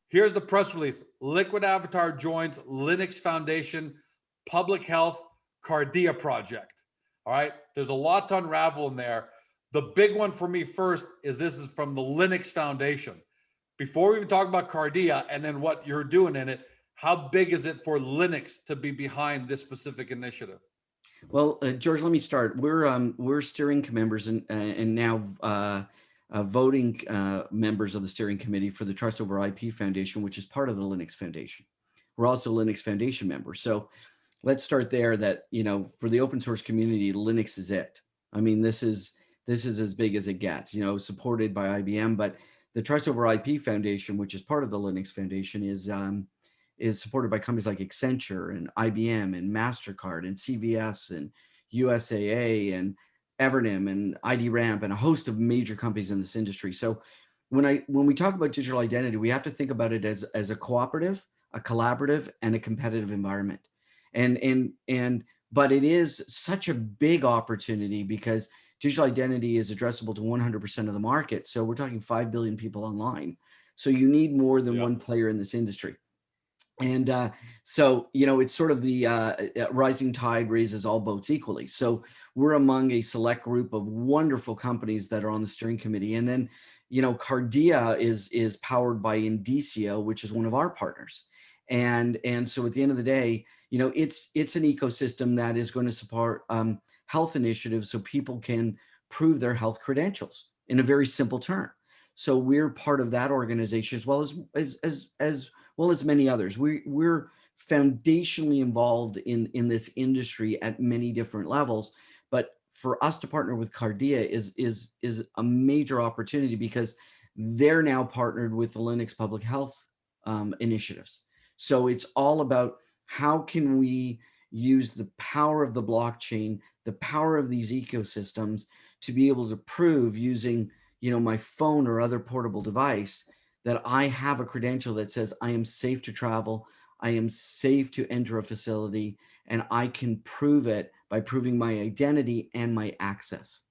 Here's the press release. Liquid Avatar joins Linux Foundation Public Health Cardia Project. All right. There's a lot to unravel in there. The big one for me first is this is from the Linux Foundation. Before we even talk about Cardia and then what you're doing in it, how big is it for Linux to be behind this specific initiative? Well, George, let me start. We're steering members and now voting members of the steering committee for the Trust Over IP Foundation, which is part of the Linux Foundation. We're also Linux Foundation members. So let's start there. That, you know, for the open source community, Linux is it. I mean, this is as big as it gets. You know, supported by IBM, but the Trust Over IP Foundation, which is part of the Linux Foundation, is supported by companies like Accenture and IBM and MasterCard and CVS and USAA and Evernym and ID Ramp and a host of major companies in this industry. So when we talk about digital identity, we have to think about it as a cooperative, a collaborative, and a competitive environment. But it is such a big opportunity because digital identity is addressable to 100% of the market. So we're talking 5 billion people online. So you need more than one player in this industry. And so, you know, it's sort of the rising tide raises all boats equally. So we're among a select group of wonderful companies that are on the steering committee. And then, you know, Cardia is powered by Indicio, which is one of our partners. And so at the end of the day, you know, it's an ecosystem that is going to support health initiatives so people can prove their health credentials in a very simple term. So we're part of that organization as well as many others. We're foundationally involved in this industry at many different levels. But for us to partner with Cardia is a major opportunity because they're now partnered with the Linux public health initiatives. So it's all about how can we use the power of the blockchain, the power of these ecosystems to be able to prove using, you know, my phone or other portable device that I have a credential that says I am safe to travel, I am safe to enter a facility, and I can prove it by proving my identity and my access.